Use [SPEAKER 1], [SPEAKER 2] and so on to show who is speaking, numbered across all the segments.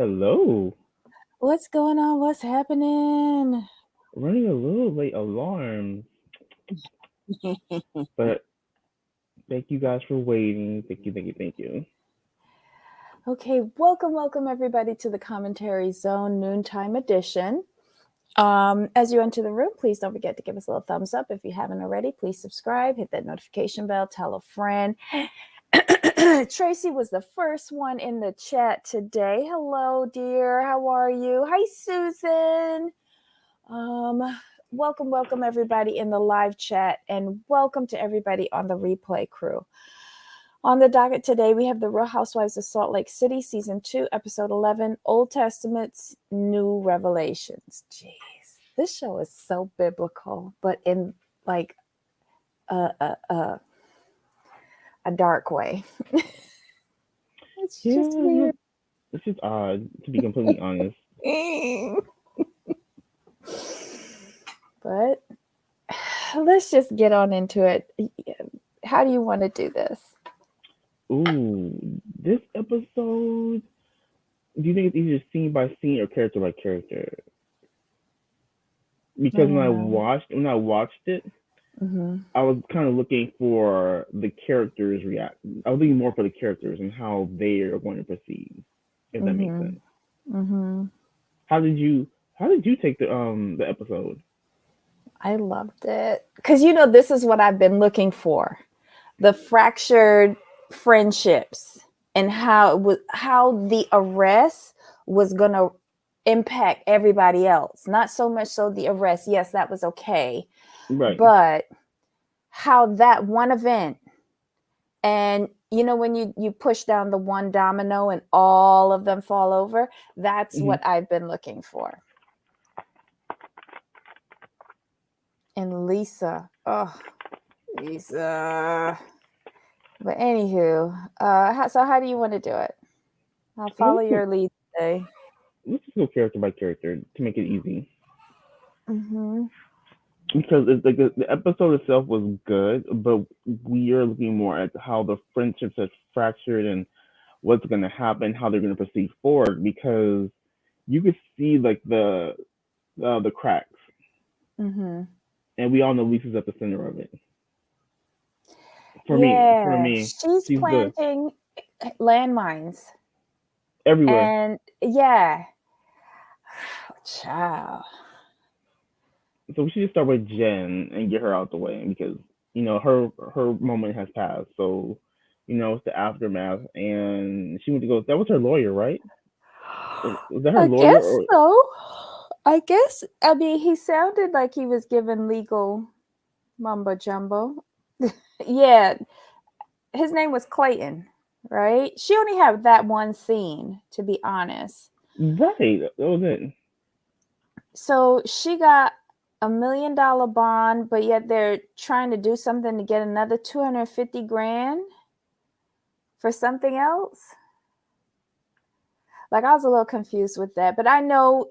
[SPEAKER 1] Hello.
[SPEAKER 2] What's going on? What's happening?
[SPEAKER 1] Running a little late alarm, but thank you guys for waiting. Thank you.
[SPEAKER 2] Okay, welcome everybody to the Commentary Zone Noontime Edition. As you enter the room, please don't forget to give us a little thumbs up. If you haven't already, please subscribe, hit that notification bell, tell a friend. Tracy was the first one in the chat today. Hello, dear. How are you? Hi, Susan. Welcome everybody in the live chat, and welcome to everybody on the replay crew. On the docket today, we have the Real Housewives of Salt Lake City, Season 2, Episode 11, Old Testament's New Revelations. Jeez, this show is so biblical, but in like a dark way. It's just weird.
[SPEAKER 1] This is odd, to be completely honest.
[SPEAKER 2] But let's just get on into it. How do you want to do this?
[SPEAKER 1] Ooh, this episode. Do you think it's easier scene by scene or character by character? Because when I watched it, I was kind of looking for the characters' react. I was looking more for the characters and how they are going to proceed. If that makes sense. How did you take the episode?
[SPEAKER 2] I loved it because this is what I've been looking for: the fractured friendships and how the arrest was gonna impact everybody else. Not so much so the arrest. Yes, that was okay,
[SPEAKER 1] Right.
[SPEAKER 2] but how that one event, and when you push down the one domino and all of them fall over, that's what I've been looking for. And Lisa. But anywho, so how do you want to do it? I'll follow your lead today.
[SPEAKER 1] Let's just go character by character to make it easy. Because it's like the episode itself was good, but we are looking more at how the friendships have fractured and what's going to happen, how they're going to proceed forward. Because you could see like the cracks, and we all know Lisa's at the center of it. For me,
[SPEAKER 2] she's planting landmines
[SPEAKER 1] everywhere.
[SPEAKER 2] And child.
[SPEAKER 1] So we should just start with Jen and get her out the way because her moment has passed. So it's the aftermath, and she went to go. That was her lawyer, right? Was that her lawyer?
[SPEAKER 2] Guess so. I guess. I mean, he sounded like he was given legal mumbo jumbo. Yeah, his name was Clayton, right? She only had that one scene, to be honest.
[SPEAKER 1] Right, that was it.
[SPEAKER 2] So she got $1 million bond, but yet they're trying to do something to get another $250,000 for something else. Like, I was a little confused with that, but I know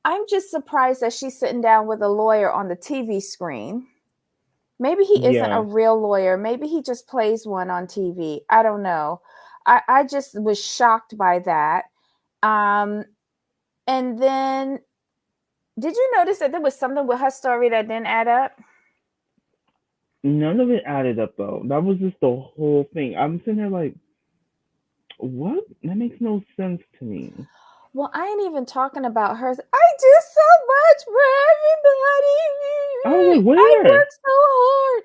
[SPEAKER 2] I'm just surprised that she's sitting down with a lawyer on the TV screen. Maybe he isn't a real lawyer. Maybe he just plays one on TV. I don't know. I just was shocked by that. And then, did you notice that there was something with her story that didn't add up?
[SPEAKER 1] None of it added up, though. That was just the whole thing. I'm sitting there like, what? That makes no sense to me.
[SPEAKER 2] Well, I ain't even talking about her. I do so much for everybody.
[SPEAKER 1] I was like, where?
[SPEAKER 2] I work so hard.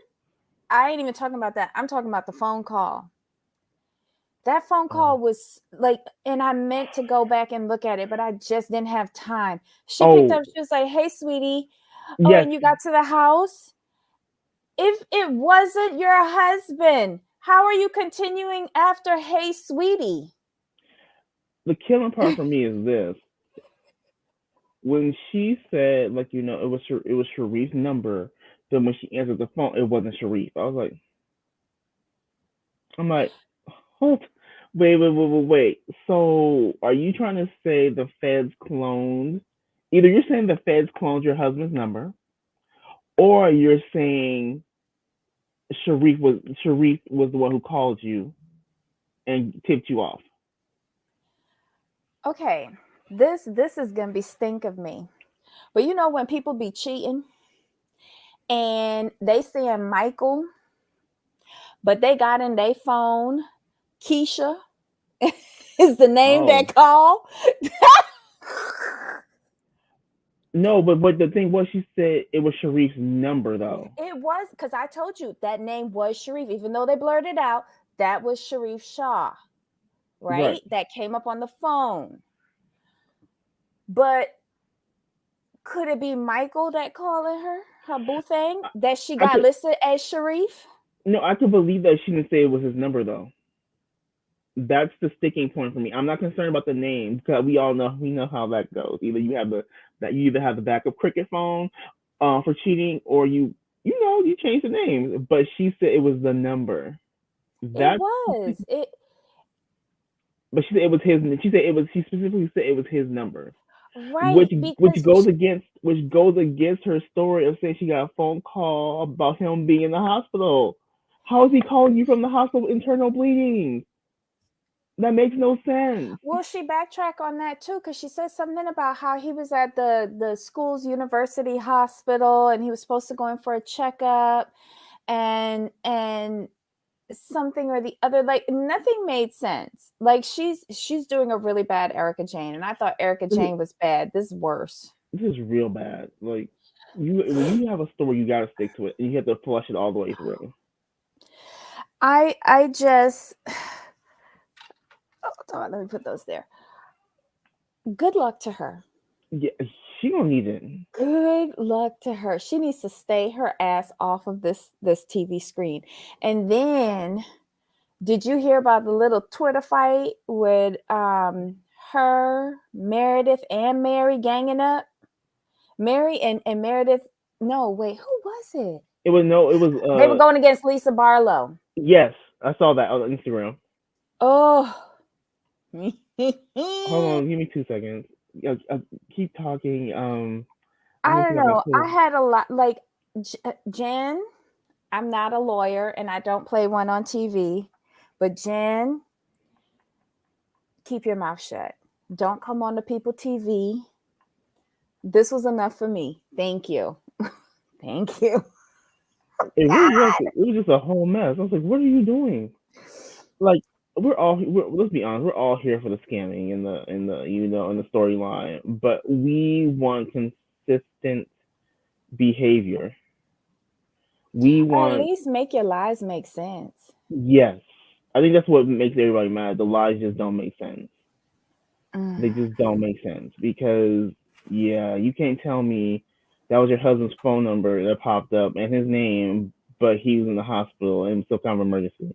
[SPEAKER 2] I ain't even talking about that. I'm talking about the phone call. That phone call was like, and I meant to go back and look at it, but I just didn't have time. She picked up, she was like, "Hey, sweetie. Oh, and you got to the house? If it wasn't your husband, how are you continuing after hey, sweetie?"
[SPEAKER 1] The killing part for me is this. When she said, like, it was Sharif's number, then when she answered the phone, it wasn't Sharif. I'm like, hold, wait. So, are you trying to say the feds cloned? Either you're saying the feds cloned your husband's number, or you're saying Sharif was the one who called you and tipped you off.
[SPEAKER 2] Okay, this is gonna be stink of me. But you know when people be cheating and they saying Michael, but they got in their phone Keisha is the name
[SPEAKER 1] Oh.
[SPEAKER 2] that call.
[SPEAKER 1] No, but the thing was, she said it was Sharif's number though.
[SPEAKER 2] It was because I told you that name was Sharif, even though they blurred it out. That was Sharif Shah, right?
[SPEAKER 1] Right.
[SPEAKER 2] That came up on the phone. But could it be Michael that calling her boo thing that she
[SPEAKER 1] I
[SPEAKER 2] got
[SPEAKER 1] could
[SPEAKER 2] listed as Sharif?
[SPEAKER 1] no, I could believe that she didn't say it was his number though. That's the sticking point for me. I'm not concerned about the name because we know how that goes. Either you have you either have the backup cricket phone for cheating, or you change the name. But she said it was the number.
[SPEAKER 2] It
[SPEAKER 1] That's
[SPEAKER 2] was. It
[SPEAKER 1] but she said it was his. She said it was. She specifically said it was his number,
[SPEAKER 2] right
[SPEAKER 1] which
[SPEAKER 2] because
[SPEAKER 1] goes against her story of saying she got a phone call about him being in the hospital. How is he calling you from the hospital with internal bleeding? That makes no sense.
[SPEAKER 2] well, she backtracked on that too because she said something about how he was at the school's university hospital and he was supposed to go in for a checkup and something or the other. Like nothing made sense. Like she's doing a really bad Erica Jane, and I thought Erica
[SPEAKER 1] This is,
[SPEAKER 2] Jane was bad. This is worse.
[SPEAKER 1] this is real bad. Like when you have a story, you gotta stick to it, and you have to flush it all the way through.
[SPEAKER 2] I just hold on, let me put those there. Good luck to her.
[SPEAKER 1] Yeah, she don't need it.
[SPEAKER 2] Good luck to her. She needs to stay her ass off of this TV screen. And then, did you hear about the little Twitter fight with her, Meredith, and Mary ganging up? Mary and Meredith. No, wait, who was it?
[SPEAKER 1] It was no. It was
[SPEAKER 2] They were going against Lisa Barlow.
[SPEAKER 1] yes, I saw that on Instagram.
[SPEAKER 2] Oh.
[SPEAKER 1] Hold on, give me 2 seconds. Keep talking. I'm
[SPEAKER 2] I
[SPEAKER 1] looking
[SPEAKER 2] don't
[SPEAKER 1] at my
[SPEAKER 2] know. I
[SPEAKER 1] post.
[SPEAKER 2] had a lot like Jen. I'm not a lawyer and I don't play one on TV, but Jen, keep your mouth shut. Don't come on to people TV. This was enough for me. Thank you. Thank you.
[SPEAKER 1] It really was.
[SPEAKER 2] God.
[SPEAKER 1] It was just a whole mess. I was like, what are you doing? Like let's be honest, we're all here for the scamming and the storyline, but we want consistent behavior. We
[SPEAKER 2] Or at
[SPEAKER 1] want
[SPEAKER 2] least make your lies make sense.
[SPEAKER 1] yes. I think that's what makes everybody mad. The lies just don't make sense.
[SPEAKER 2] Mm.
[SPEAKER 1] They just don't make sense because yeah, you can't tell me that was your husband's phone number that popped up and his name, but he was in the hospital and it was some kind of emergency.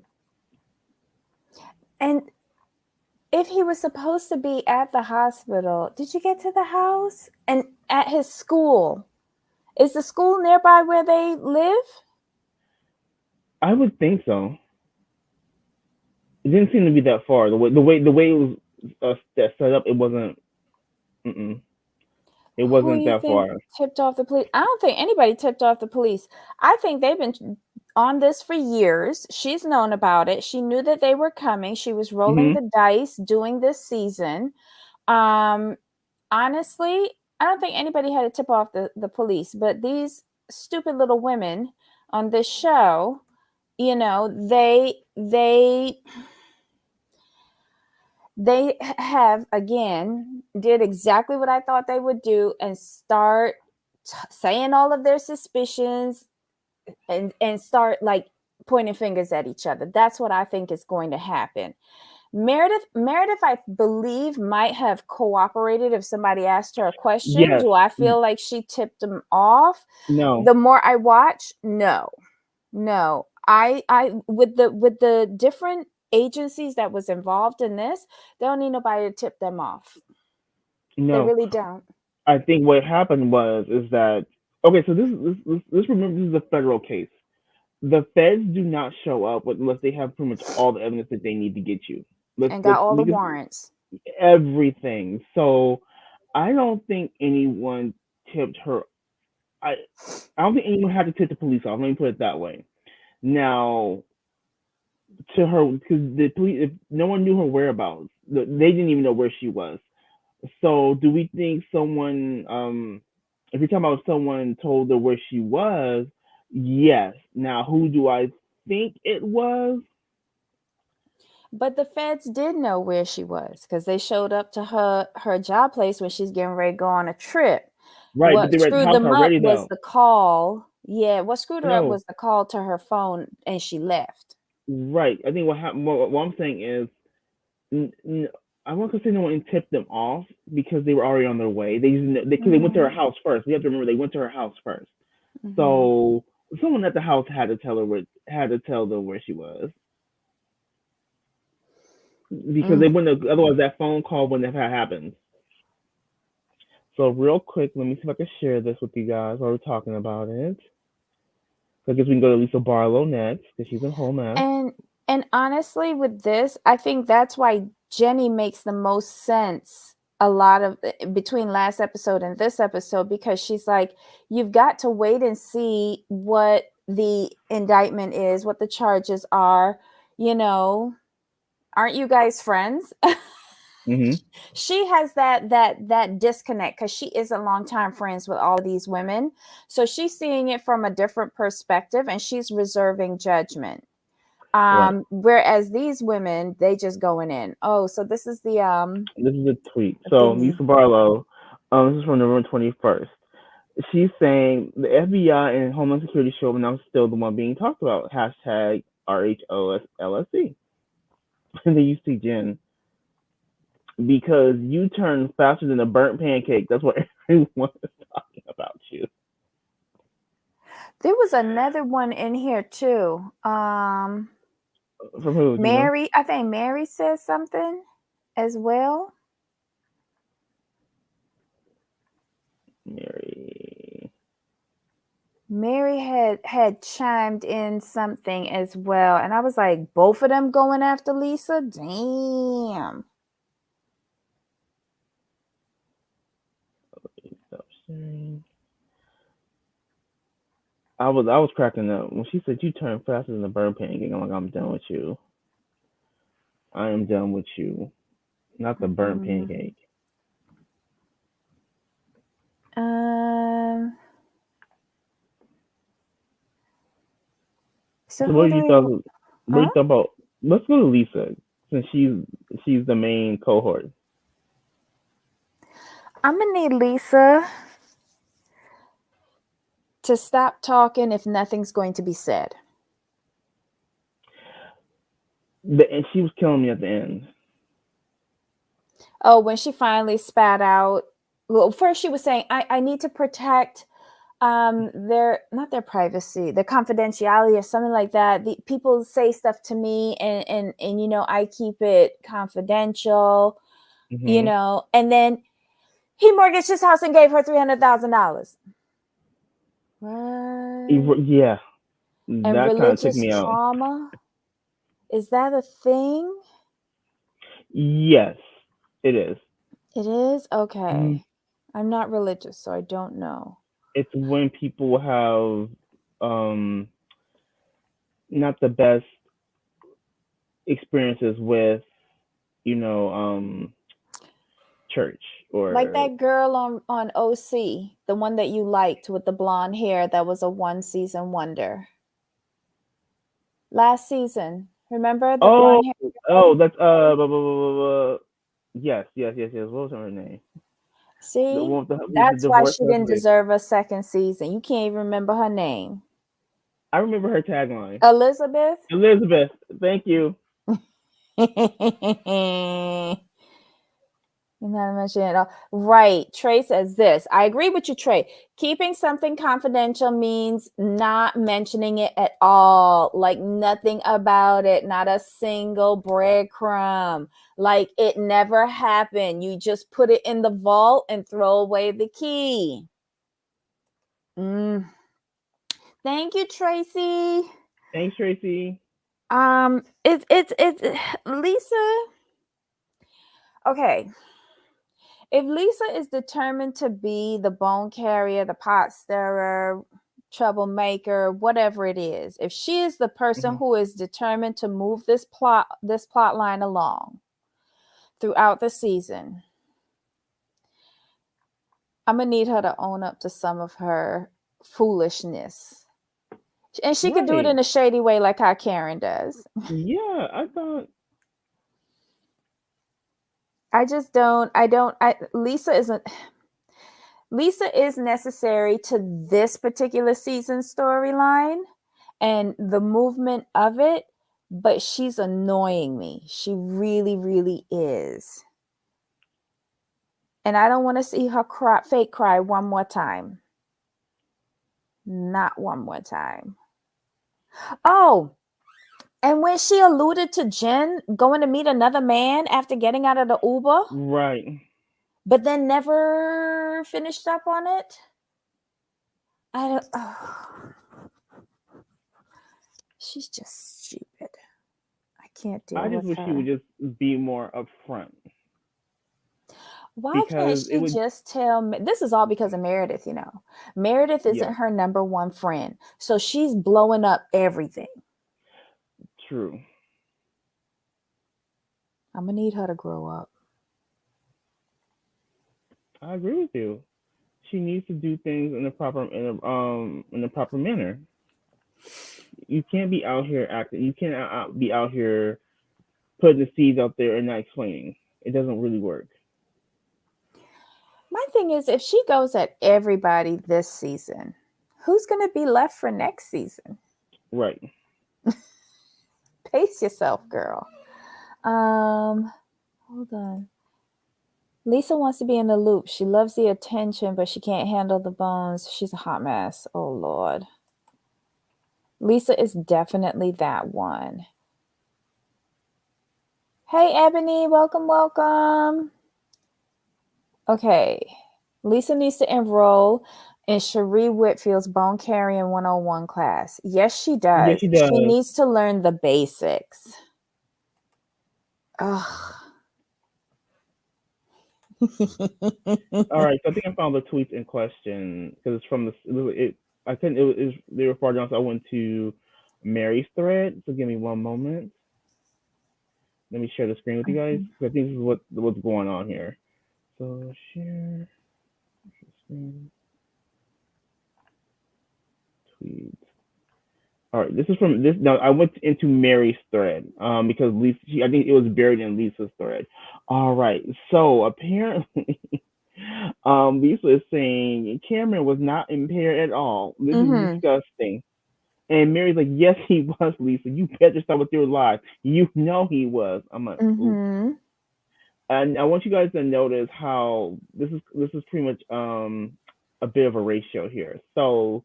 [SPEAKER 2] And if he was supposed to be at the hospital, did you get to the house? And at his school? Is the school nearby where they live?
[SPEAKER 1] I would think so. It didn't seem to be that far. The way it was set up, it wasn't. Mm-mm, it
[SPEAKER 2] Who
[SPEAKER 1] wasn't
[SPEAKER 2] you
[SPEAKER 1] that
[SPEAKER 2] think
[SPEAKER 1] far.
[SPEAKER 2] tipped off the police? I don't think anybody tipped off the police. I think they've been on this for years. She's known about it. She knew that they were coming. She was rolling
[SPEAKER 1] Hmm.
[SPEAKER 2] the dice doing this season. Um, honestly, I don't think anybody had to tip off the police, but these stupid little women on this show, you know, they have again did exactly what I thought they would do and start saying all of their suspicions and start like pointing fingers at each other. That's what I think is going to happen. Meredith, I believe, might have cooperated if somebody asked her a question.
[SPEAKER 1] Yes.
[SPEAKER 2] Do I feel like she tipped them off?
[SPEAKER 1] No.
[SPEAKER 2] The more I watch, no. No. I with the different agencies that was involved in this, they don't need nobody to tip them off. They
[SPEAKER 1] No.
[SPEAKER 2] really don't.
[SPEAKER 1] I think what happened was is that okay. So this remember this is a federal case. The feds do not show up unless they have pretty much all the evidence that they need to get you.
[SPEAKER 2] And got
[SPEAKER 1] Let's
[SPEAKER 2] all the
[SPEAKER 1] because
[SPEAKER 2] warrants.
[SPEAKER 1] everything. So I don't think anyone tipped her. I I don't think anyone had to tip the police off. Let me put it that way. Now, to her, because the police, if no one knew her whereabouts, they didn't even know where she was. So do we think someone if you're talking about someone told her where she was, yes. Now who do I think it was?
[SPEAKER 2] But the feds did know where she was because they showed up to her job place when she's getting ready to go on a trip.
[SPEAKER 1] Right, but
[SPEAKER 2] What
[SPEAKER 1] they were at the
[SPEAKER 2] screwed
[SPEAKER 1] house
[SPEAKER 2] them up
[SPEAKER 1] already
[SPEAKER 2] was
[SPEAKER 1] though.
[SPEAKER 2] the call. Yeah, what screwed her up
[SPEAKER 1] No,
[SPEAKER 2] was the call to her phone and she left.
[SPEAKER 1] right. I think what happened. What I'm saying is, n- n- I want to say no one tipped them off because they were already on their way. Because they went to her
[SPEAKER 2] Mm-hmm.
[SPEAKER 1] house first. We have to remember they went to her house first.
[SPEAKER 2] Mm-hmm.
[SPEAKER 1] So someone at the house had to tell them where she was because they
[SPEAKER 2] Mm.
[SPEAKER 1] wouldn't have, otherwise that phone call wouldn't have happened. So real quick, let me see if I can share this with you guys while we're talking about it. So I guess we can go to Lisa Barlow next because she's in whole mess.
[SPEAKER 2] And and honestly, with this, I think that's why Jenny makes the most sense a lot of between last episode and this episode because she's like, you've got to wait and see what the indictment is, what the charges are. You know, aren't you guys friends?
[SPEAKER 1] Hmm.
[SPEAKER 2] She has that disconnect because she isn't longtime friends with all these women, so she's seeing it from a different perspective and she's reserving judgment.
[SPEAKER 1] Right.
[SPEAKER 2] Whereas these women, they just going in. Oh, so this is
[SPEAKER 1] This is a tweet.
[SPEAKER 2] the
[SPEAKER 1] So
[SPEAKER 2] thingy.
[SPEAKER 1] Lisa Barlow, this is from November 21st. She's saying the FBI and Homeland Security show now still the one being talked about. Hashtag RHOSLSC. And then you see Jen because you turn faster than a burnt pancake. That's what everyone is talking about you.
[SPEAKER 2] There was another one in here too.
[SPEAKER 1] From who? Do you know?
[SPEAKER 2] Mary, I think Mary says something as well.
[SPEAKER 1] Mary.
[SPEAKER 2] Mary had chimed in something as well, and I was like, both of them going after Lisa. Damn.
[SPEAKER 1] Stop sharing. I was cracking up when she said you turn faster than a burnt pancake. I'm like, I'm done with you. I am done with you. Not the burnt
[SPEAKER 2] Mm.
[SPEAKER 1] pancake.
[SPEAKER 2] Um. So
[SPEAKER 1] So what
[SPEAKER 2] who
[SPEAKER 1] did
[SPEAKER 2] do
[SPEAKER 1] you
[SPEAKER 2] we?
[SPEAKER 1] thought? What do
[SPEAKER 2] Huh?
[SPEAKER 1] you thought about? Let's go to Lisa since she's the main cohort.
[SPEAKER 2] I'm gonna need Lisa to stop talking if nothing's going to be said.
[SPEAKER 1] And she was killing me at the end.
[SPEAKER 2] Oh, when she finally spat out. Well, first she was saying, I need to protect their not their privacy, their confidentiality or something like that. The people say stuff to me and I keep it confidential,
[SPEAKER 1] Hmm.
[SPEAKER 2] and then he mortgaged his house and gave her $300,000. What?
[SPEAKER 1] Yeah,
[SPEAKER 2] And
[SPEAKER 1] that kind of took
[SPEAKER 2] religious
[SPEAKER 1] me out.
[SPEAKER 2] trauma? Is that a thing?
[SPEAKER 1] Yes, it is.
[SPEAKER 2] It is?
[SPEAKER 1] Mm,
[SPEAKER 2] Okay. I'm not religious, so I don't know.
[SPEAKER 1] it's when people have um not the best experiences with you know church
[SPEAKER 2] Like
[SPEAKER 1] or
[SPEAKER 2] that girl on OC, the one that you liked with the blonde hair that was a one season wonder. Last season. Remember the
[SPEAKER 1] oh
[SPEAKER 2] blonde hair girl?
[SPEAKER 1] oh that's blah, blah, blah, blah, blah. Yes. What was her name? The
[SPEAKER 2] See?
[SPEAKER 1] one with the
[SPEAKER 2] That's why
[SPEAKER 1] divorced
[SPEAKER 2] she didn't
[SPEAKER 1] husband.
[SPEAKER 2] deserve a second season. You can't even remember her name.
[SPEAKER 1] I remember her tagline.
[SPEAKER 2] Elizabeth?
[SPEAKER 1] Elizabeth, thank you.
[SPEAKER 2] You're not mentioning it all. Right. Trey says this. I agree with you, Trey. Keeping something confidential means not mentioning it at all. Like nothing about it, not a single breadcrumb. Like it never happened. You just put it in the vault and throw away the key. Mm. Thank you, Tracy.
[SPEAKER 1] Thanks, Tracy.
[SPEAKER 2] It's Lisa. Okay, if Lisa is determined to be the bone carrier, the pot stirrer, troublemaker, whatever it is, if she is the person
[SPEAKER 1] Hmm.
[SPEAKER 2] who is determined to move this plot line along throughout the season, I'm gonna need her to own up to some of her foolishness. And she could do it in
[SPEAKER 1] Right.
[SPEAKER 2] a shady way like how Karen does.
[SPEAKER 1] Yeah, I thought.
[SPEAKER 2] I just don't Lisa isn't Lisa is necessary to this particular season storyline and the movement of it, but she's annoying me. She really, really is. And I don't want to see her fake cry one more time. Not one more time. Oh, and when she alluded to Jen going to meet another man after getting out of the Uber,
[SPEAKER 1] Right.
[SPEAKER 2] but then never finished up on it. I don't. Oh, she's just stupid. I can't
[SPEAKER 1] I
[SPEAKER 2] deal
[SPEAKER 1] just
[SPEAKER 2] with
[SPEAKER 1] wish she would
[SPEAKER 2] her.
[SPEAKER 1] just be more upfront
[SPEAKER 2] Why can't
[SPEAKER 1] because it
[SPEAKER 2] she
[SPEAKER 1] would.
[SPEAKER 2] just tell me? This is all because of Meredith, you know. Meredith
[SPEAKER 1] Yeah,
[SPEAKER 2] isn't her number one friend. So she's blowing up everything.
[SPEAKER 1] true.
[SPEAKER 2] I'm going to need her to grow up.
[SPEAKER 1] I agree with you. She needs to do things in the proper manner. You can't be out here acting. You can't be out here putting the seeds out there and not explaining. It doesn't really work.
[SPEAKER 2] My thing is, if she goes at everybody this season, who's going to be left for next season?
[SPEAKER 1] Right.
[SPEAKER 2] Pace yourself, girl. Hold on. Lisa wants to be in the loop. She loves the attention, but she can't handle the bones. She's a hot mess. Oh, Lord. Lisa is definitely that one. Hey, Ebony. Welcome, welcome. Okay. Lisa needs to enroll in Cherie Whitfield's Bone Carrying 101 class. Yes, she
[SPEAKER 1] Yes,
[SPEAKER 2] does.
[SPEAKER 1] she
[SPEAKER 2] She
[SPEAKER 1] does.
[SPEAKER 2] needs to learn the basics. Ugh.
[SPEAKER 1] All right. So I think I found the tweets in question because it's from the. I couldn't. They were far down, so I went to Mary's thread. So give me one moment. Let me share the screen with you guys because I think this is what's going on here. So share screen tweet. All right, this is from this. Now I went into Mary's thread because Lisa. I think it was buried in Lisa's thread. All right, so apparently, Lisa is saying Cameron was not impaired at all. This is
[SPEAKER 2] Mm-hmm.
[SPEAKER 1] disgusting. And Mary's like, yes, he was, Lisa. You better stop with your lies. You know he was. I'm like, oops.
[SPEAKER 2] Mm-hmm.
[SPEAKER 1] And I want you guys to notice how this is pretty much a bit of a ratio here. So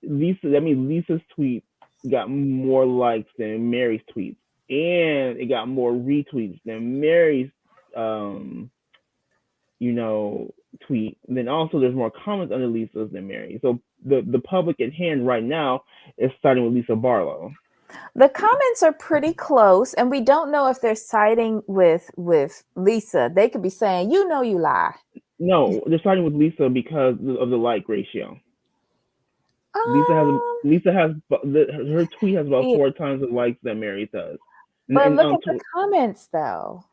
[SPEAKER 1] Lisa's tweet got more likes than Mary's tweets, and it got more retweets than Mary's um you know tweet. And then also there's more comments under Lisa's than Mary. So the public at hand right now is starting with Lisa Barlow.
[SPEAKER 2] The comments are pretty close, and we don't know if they're siding with Lisa. They could be saying, "You know, you lie."
[SPEAKER 1] No, they're starting with Lisa because of the like ratio. Lisa has
[SPEAKER 2] Um,
[SPEAKER 1] Lisa has her tweet has about
[SPEAKER 2] yeah,
[SPEAKER 1] 4 times the likes that Mary does,
[SPEAKER 2] but
[SPEAKER 1] and
[SPEAKER 2] look
[SPEAKER 1] on
[SPEAKER 2] at the comments, though.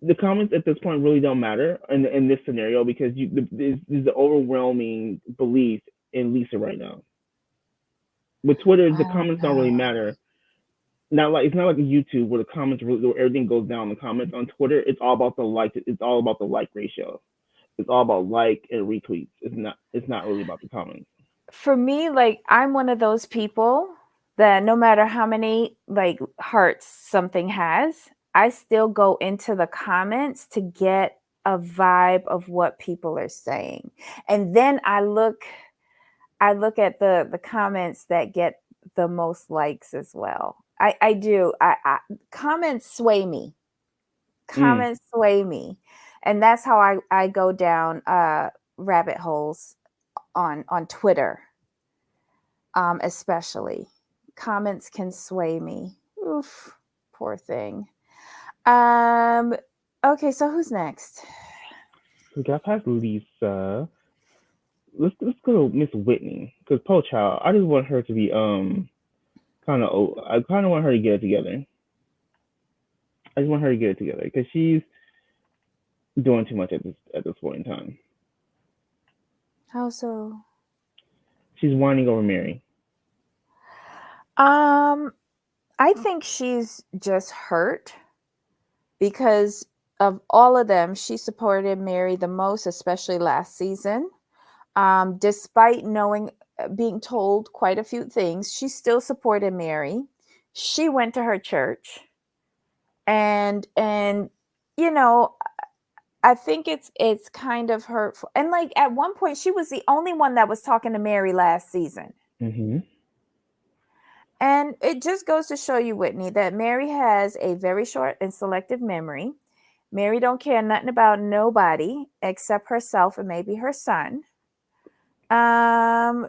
[SPEAKER 1] the comments at this point really don't matter in this scenario because there's the overwhelming belief in Lisa right now. With Twitter,
[SPEAKER 2] I
[SPEAKER 1] the
[SPEAKER 2] don't
[SPEAKER 1] comments don't really
[SPEAKER 2] know.
[SPEAKER 1] matter. Not like it's not like YouTube where the comments really, where everything goes down. The comments on Twitter, it's all about the like. It's all about the like ratio. It's all about like and retweets. It's not really about the comments.
[SPEAKER 2] For me, like I'm one of those people that no matter how many like hearts something has, I still go into the comments to get a vibe of what people are saying. And then I look at the comments that get the most likes as well. I do. Comments sway me.
[SPEAKER 1] Mm.
[SPEAKER 2] Comments sway me. And that's how I go down rabbit holes on Twitter, especially. Comments can sway me. Oof, poor thing. Um, okay, so who's next?
[SPEAKER 1] We got past Lisa. Let's go to Miss Whitney because Poe Child. I just want her to be kind of. I kind of want her to get it together. I just want her to get it together because she's doing too much at this point in time.
[SPEAKER 2] How so?
[SPEAKER 1] She's whining over Mary.
[SPEAKER 2] Um, I think she's just hurt because of all of them. She supported Mary the most, especially last season. Despite knowing, being told quite a few things, she still supported Mary. She went to her church, and you know, I think it's kind of hurtful. And like at one point, she was the only one that was talking to Mary last season.
[SPEAKER 1] Mm-hmm.
[SPEAKER 2] And it just goes to show you, Whitney, that Mary has a very short and selective memory. Mary don't care nothing about nobody except herself and maybe her son. Um,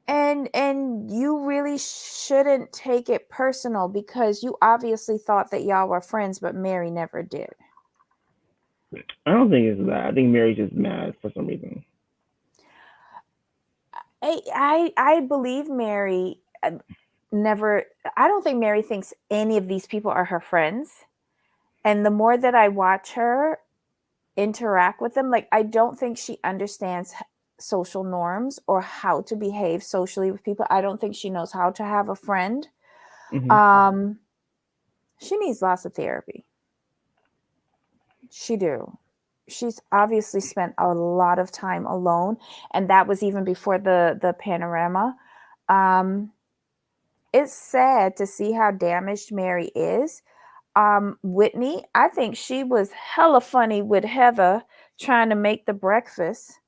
[SPEAKER 2] and you really shouldn't take it personal because you obviously thought that y'all were friends, but Mary never did.
[SPEAKER 1] I don't think it's that. I think Mary's just mad for some reason.
[SPEAKER 2] I believe Mary never. I don't think Mary thinks any of these people are her friends. And the more that I watch her interact with them, like I don't think she understands social norms or how to behave socially with people. I don't think she knows how to have a friend.
[SPEAKER 1] Mm-hmm.
[SPEAKER 2] Um, she needs lots of therapy. She do. She's obviously spent a lot of time alone, and that was even before the panorama. Um, it's sad to see how damaged Mary is. Whitney, I think she was hella funny with Heather trying to make the breakfast.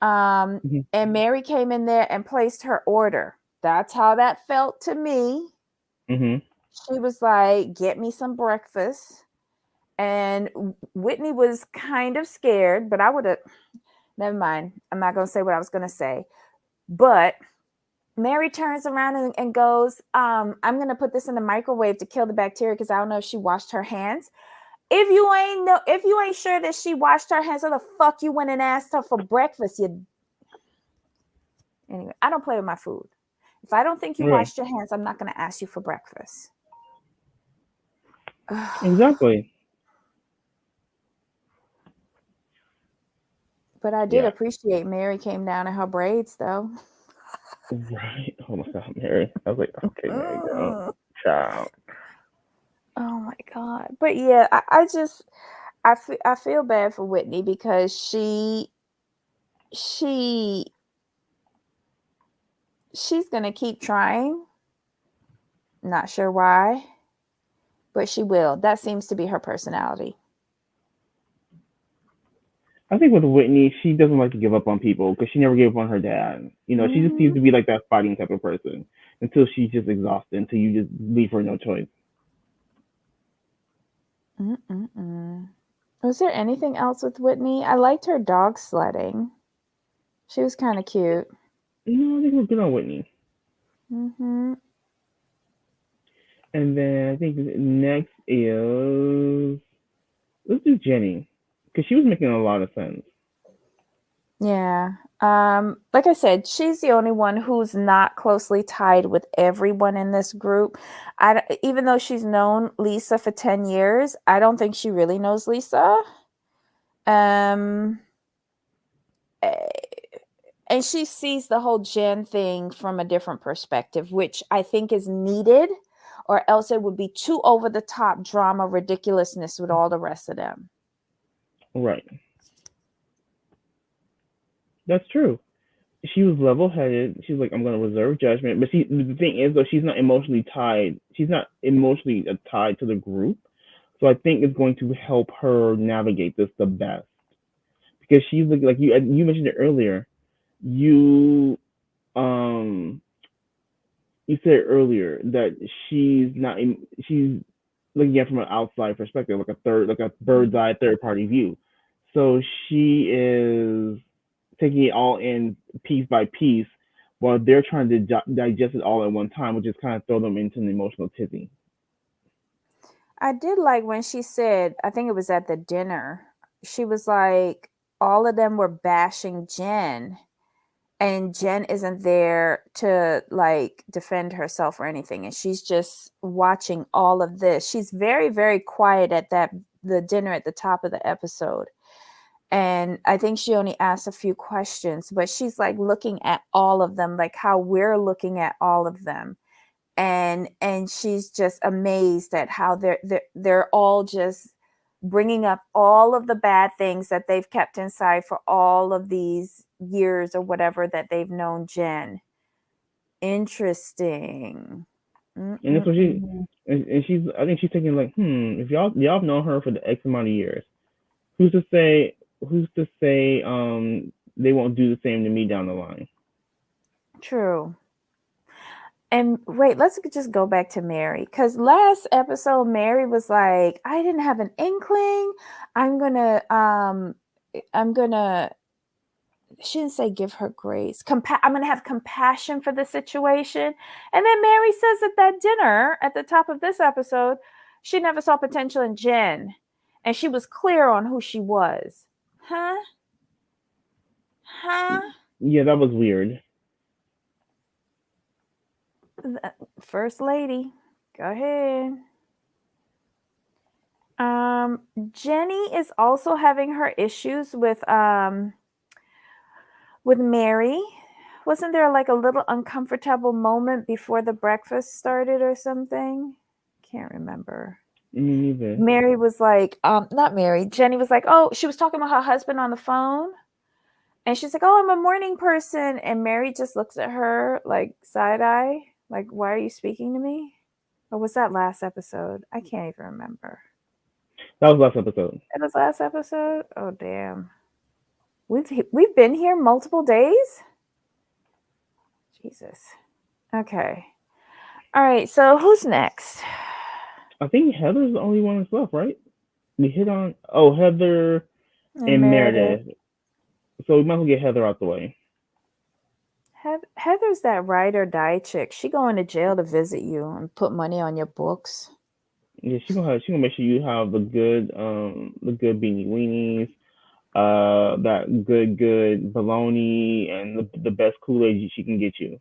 [SPEAKER 1] Mm-hmm.
[SPEAKER 2] And Mary came in there and placed her order. That's how that felt to me.
[SPEAKER 1] Mm-hmm.
[SPEAKER 2] She was like, "Get me some breakfast." And Whitney was kind of scared, but I would have, never mind. I'm not going to say what I was going to say. But Mary turns around and goes, I'm going to put this in the microwave to kill the bacteria because I don't know if she washed her hands. If you ain't sure that she washed her hands, how the fuck you went and asked her for breakfast? You Anyway, I don't play with my food. If I don't think you
[SPEAKER 1] Right.
[SPEAKER 2] washed your hands, I'm not going to ask you for breakfast.
[SPEAKER 1] Exactly.
[SPEAKER 2] But I did
[SPEAKER 1] Yeah.
[SPEAKER 2] appreciate Mary came down in her braids, though.
[SPEAKER 1] Right. Oh my God, Mary. I was like, okay, Mary, go,
[SPEAKER 2] Oh
[SPEAKER 1] child.
[SPEAKER 2] my god! But yeah, I feel bad for Whitney because she she's gonna keep trying. Not sure why, but she will. That seems to be her personality.
[SPEAKER 1] I think with Whitney, she doesn't like to give up on people because she never gave up on her dad. She just seems
[SPEAKER 2] Mm-hmm.
[SPEAKER 1] to be like that fighting type of person until she's just exhausted, until you just leave her no choice.
[SPEAKER 2] Mm-mm-mm. Was there anything else with Whitney? I liked her dog sledding. She was kind of cute.
[SPEAKER 1] No, I think we're good on Whitney.
[SPEAKER 2] Mm-hmm.
[SPEAKER 1] And then I think next is let's do Jenny because she was making a lot of sense.
[SPEAKER 2] Yeah. Like I said, she's the only one who's not closely tied with everyone in this group. Even though she's known Lisa for 10 years, I don't think she really knows Lisa. Um, eh, and she sees the whole Jen thing from a different perspective, which I think is needed, or else it would be too over the top drama ridiculousness with all the rest of them.
[SPEAKER 1] Right, that's true. She was level headed. She's like, I'm gonna reserve judgment. But the thing is, though, she's not emotionally tied. She's not emotionally tied to the group. So I think it's going to help her navigate this the best because she's like you mentioned it earlier. You um you said earlier that she's not she's looking at it from an outside perspective, like a bird's eye third party view. So she is taking it all in piece by piece while they're trying to digest it all at one time, which is kind of throw them into an emotional tizzy.
[SPEAKER 2] I did like when she said, I think it was at the dinner, she was like, all of them were bashing Jen, and Jen isn't there to like defend herself or anything. And she's just watching all of this. She's very, very quiet at the dinner at the top of the episode. And I think she only asked a few questions, but she's like looking at all of them, like how we're looking at all of them. And she's just amazed at how they're all just bringing up all of the bad things that they've kept inside for all of these years or whatever that they've known Jen. Interesting.
[SPEAKER 1] And that's what she
[SPEAKER 2] Mm-mm-mm.
[SPEAKER 1] and she's I think she's thinking like, if y'all have known her for the X amount of years, who's to say they won't do the same to me down the line?
[SPEAKER 2] True. And wait, let's just go back to Mary. Because last episode, Mary was like, I didn't have an inkling. I'm gonna I'm gonna she didn't say give her grace. I'm going to have compassion for the situation. And then Mary says at that dinner at the top of this episode, she never saw potential in Jen. And she was clear on who she was. Huh? Huh?
[SPEAKER 1] Yeah, that was weird.
[SPEAKER 2] First lady. Go ahead. Jenny is also having her issues with Mary. Wasn't there like a little uncomfortable moment before the breakfast started or something? Can't remember.
[SPEAKER 1] Me neither.
[SPEAKER 2] Mary was like, not Mary, Jenny was like, oh, she was talking about her husband on the phone. And she's like, oh, I'm a morning person. And Mary just looks at her like side eye, like, why are you speaking to me? Or was that last episode? I can't even remember.
[SPEAKER 1] That was last episode.
[SPEAKER 2] It was last episode? Oh, damn. We've been here multiple days? Jesus. Okay. All right. So who's next?
[SPEAKER 1] I think Heather's the only one that's left, right? We hit on Heather
[SPEAKER 2] And
[SPEAKER 1] and
[SPEAKER 2] Meredith.
[SPEAKER 1] Meredith. So we might as well get Heather out the way.
[SPEAKER 2] Heather's that ride or die chick. She going to jail to visit you and put money on your books.
[SPEAKER 1] Yeah, she gonna make sure you have the good beanie weenies, that good bologna and the best Kool-Aid she can get you.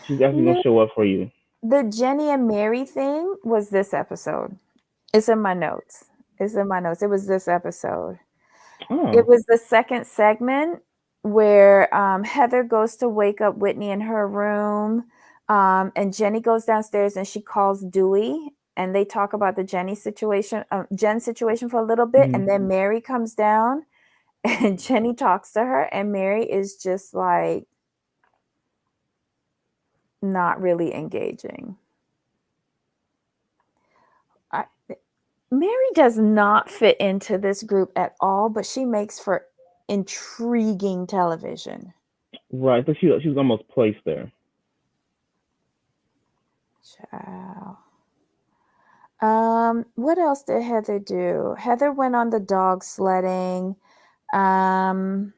[SPEAKER 1] She's actually gonna
[SPEAKER 2] No,
[SPEAKER 1] show up for you.
[SPEAKER 2] the Jenny and Mary thing was this episode. It's in my notes. It's in my notes. It was this episode. It
[SPEAKER 1] Oh.
[SPEAKER 2] was the second segment where Heather goes to wake up Whitney in her room, and Jenny goes downstairs and she calls Dewey, and they talk about the Jen situation for a little bit,
[SPEAKER 1] Mhm.
[SPEAKER 2] and then Mary comes down, and Jenny talks to her, and Mary is just like not really engaging. I, Mary does not fit into this group at all, but she makes for intriguing television.
[SPEAKER 1] Right. So she was almost placed there.
[SPEAKER 2] Ciao. What else did Heather do? Heather went on the dog sledding. Um,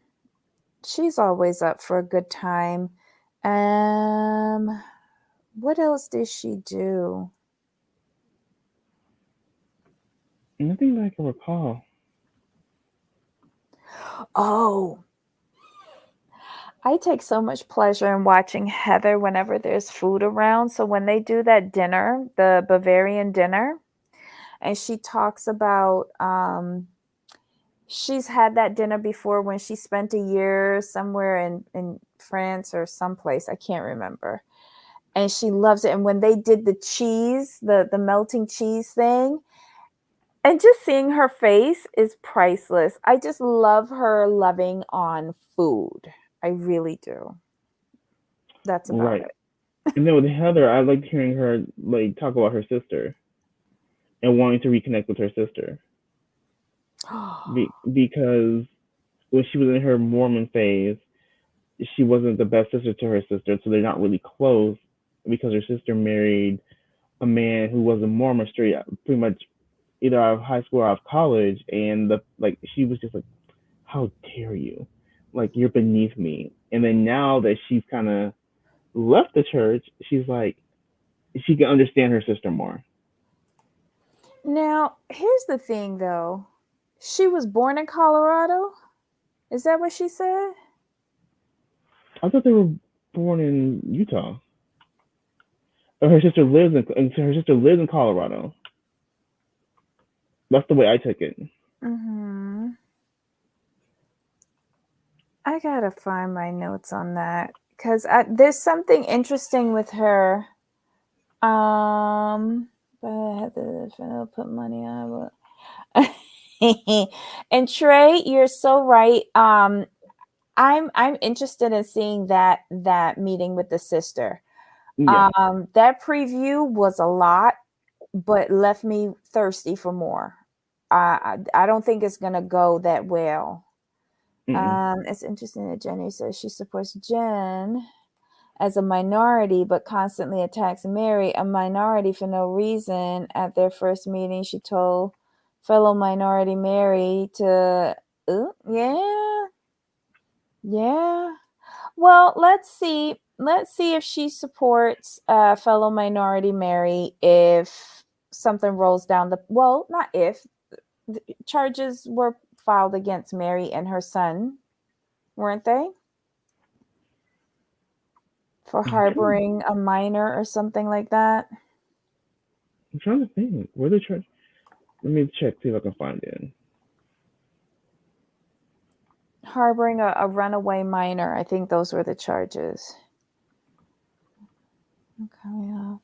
[SPEAKER 2] she's always up for a good time. What else did she do?
[SPEAKER 1] Nothing that I can recall.
[SPEAKER 2] Oh, I take so much pleasure in watching Heather whenever there's food around. So when they do that dinner, the Bavarian dinner, and she talks about she's had that dinner before when she spent a year somewhere in France or someplace. I can't remember. And she loves it. And when they did the cheese, the melting cheese thing, and just seeing her face is priceless. I just love her loving on food. I really do. That's about
[SPEAKER 1] Right.
[SPEAKER 2] it.
[SPEAKER 1] And then with Heather, I liked hearing her like talk about her sister and wanting to reconnect with her sister because when she was in her Mormon phase, she wasn't the best sister to her sister, so they're not really close because her sister married a man who was a Mormon straight pretty much either out of high school or out of college, and she was just like, how dare you, like you're beneath me. And then now that she's kind of left the church, she's like she can understand her sister more.
[SPEAKER 2] Now, here's the thing though. She was born in Colorado? Is that what she said?
[SPEAKER 1] I thought they were born in Utah. Her sister lives in Colorado. That's the way I took it.
[SPEAKER 2] Mm-hmm. I gotta find my notes on that because there's something interesting with her. But I had to put money on. And Trey, you're so right. I'm interested in seeing that meeting with the sister.
[SPEAKER 1] Yeah.
[SPEAKER 2] That preview was a lot, but left me thirsty for more. I don't think it's gonna go that well.
[SPEAKER 1] Mm-mm.
[SPEAKER 2] It's interesting that Jenny says she supports Jen as a minority, but constantly attacks Mary, a minority for no reason. At their first meeting, she told fellow minority Mary to, yeah, yeah. Well, let's see. Let's see if she supports fellow minority Mary if something rolls down the. Well, not if. The charges were filed against Mary and her son, weren't they? For harboring a minor or something like that.
[SPEAKER 1] I'm trying to think. Where the church? Let me check, see if I can find it.
[SPEAKER 2] Harboring a runaway minor. I think those were the charges. Coming off.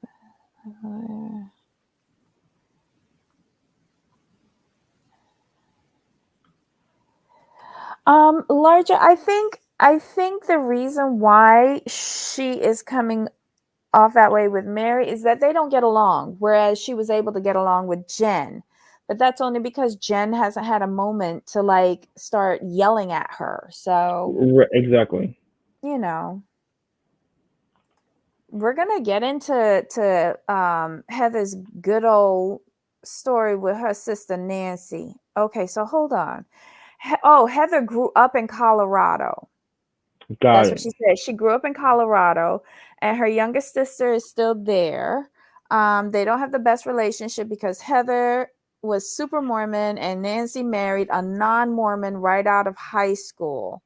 [SPEAKER 2] Larger. I think the reason why she is coming off that way with Mary is that they don't get along, whereas she was able to get along with Jen. But that's only because Jen hasn't had a moment to like start yelling at her. So,
[SPEAKER 1] Exactly.
[SPEAKER 2] you know, we're gonna get into Heather's good old story with her sister Nancy. Okay, so hold on. Heather grew up in Colorado.
[SPEAKER 1] Got
[SPEAKER 2] That's what
[SPEAKER 1] it.
[SPEAKER 2] she said. She grew up in Colorado, and her youngest sister is still there. They don't have the best relationship because Heather was super Mormon and Nancy married a non-Mormon right out of high school.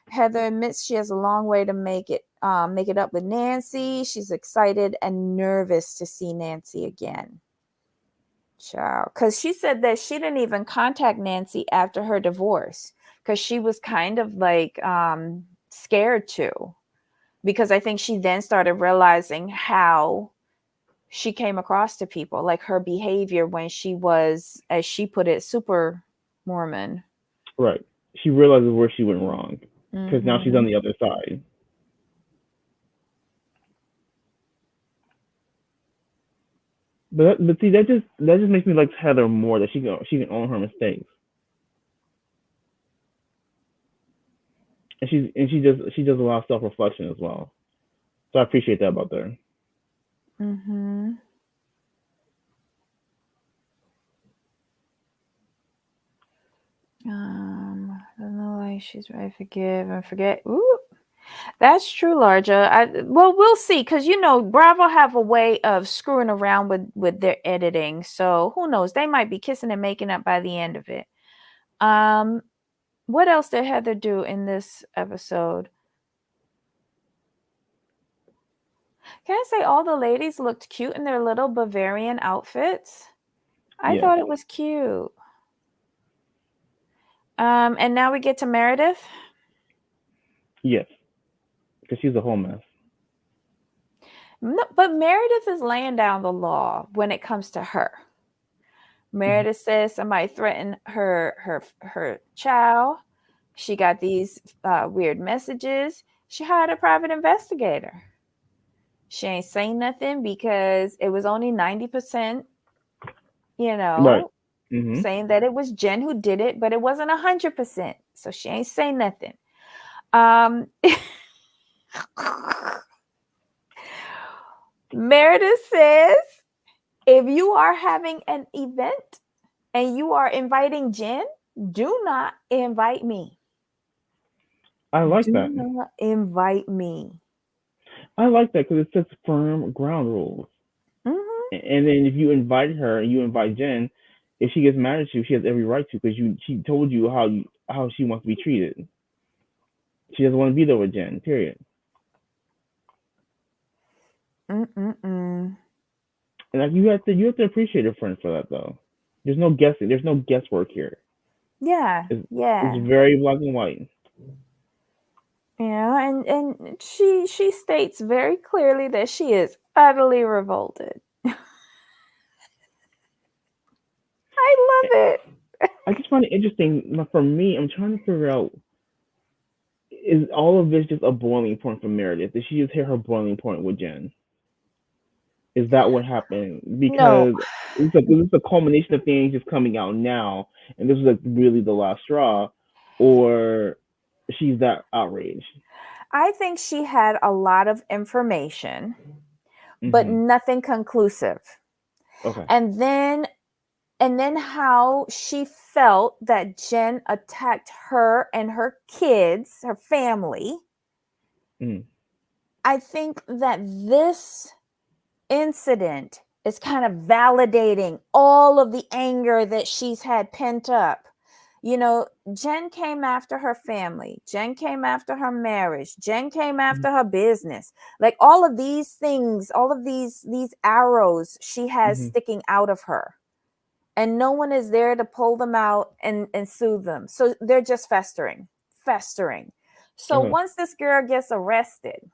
[SPEAKER 2] Heather admits she has a long way to make it up with Nancy. She's excited and nervous to see Nancy again. Child, because she said that she didn't even contact Nancy after her divorce because she was kind of like scared to. Because I think she then started realizing how she came across to people, like her behavior when she was, as she put it, super Mormon.
[SPEAKER 1] Right. She realizes where she went wrong because now she's on
[SPEAKER 2] Mm-hmm.
[SPEAKER 1] the other side. But see, that just makes me like Heather more, that she can own her mistakes, and she does a lot of self reflection as well. So I appreciate that about her.
[SPEAKER 2] Mm-hmm. I don't know why she's right. Forgive and forget. Ooh, that's true, Larja. Well, we'll see, because Bravo have a way of screwing around with their editing. So who knows? They might be kissing and making up by the end of it. Um, what else did Heather do in this episode? Can I say all the ladies looked cute in their little Bavarian outfits? I
[SPEAKER 1] Yes,
[SPEAKER 2] thought it was cute. And now we get to Meredith.
[SPEAKER 1] yes, because she's a whole mess.
[SPEAKER 2] No, but Meredith is laying down the law when it comes to her.
[SPEAKER 1] Mhm.
[SPEAKER 2] Meredith says somebody threatened her child. She got these weird messages. She hired a private investigator. She ain't saying nothing because it was only 90%, you
[SPEAKER 1] Right.
[SPEAKER 2] know,
[SPEAKER 1] Mhm.
[SPEAKER 2] saying that it was Jen who did it, but it wasn't 100%. So she ain't saying nothing. Um, Meredith says if you are having an event and you are inviting Jen, do not invite me.
[SPEAKER 1] I like
[SPEAKER 2] Do
[SPEAKER 1] that.
[SPEAKER 2] not invite me.
[SPEAKER 1] I like that because it sets firm ground rules.
[SPEAKER 2] Mm-hmm.
[SPEAKER 1] And then if you invite her and you invite Jen, if she gets mad at you, she has every right to, because she told you how she wants to be treated. She doesn't want to be there with Jen. Period.
[SPEAKER 2] Mm-mm-mm.
[SPEAKER 1] And like you have to appreciate her friend for that though. There's no guessing. There's no guesswork here.
[SPEAKER 2] Yeah,
[SPEAKER 1] It's
[SPEAKER 2] yeah.
[SPEAKER 1] very black and white.
[SPEAKER 2] Yeah, and she states very clearly that she is utterly revolted. I love it.
[SPEAKER 1] I just find it interesting. For me, I'm trying to figure out, is all of this just a boiling point for Meredith? Did she just hit her boiling point with Jen? Is that what happened?
[SPEAKER 2] No,
[SPEAKER 1] Because it's a culmination of things just coming out now, and this is like really the last straw, or she's that outraged.
[SPEAKER 2] I think she had a lot of information, but
[SPEAKER 1] Hmm.
[SPEAKER 2] nothing conclusive.
[SPEAKER 1] Okay.
[SPEAKER 2] And then how she felt that Jen attacked her and her kids, her family.
[SPEAKER 1] Mm.
[SPEAKER 2] I think that this incident is kind of validating all of the anger that she's had pent up. You know, Jen came after her family. Jen came after her marriage. Jen came after her business. Like all of these things, all of these arrows she has
[SPEAKER 1] Hmm.
[SPEAKER 2] sticking out of her. And no one is there to pull them out and soothe them. So they're just festering, festering. So
[SPEAKER 1] Okay.
[SPEAKER 2] once this girl gets arrested,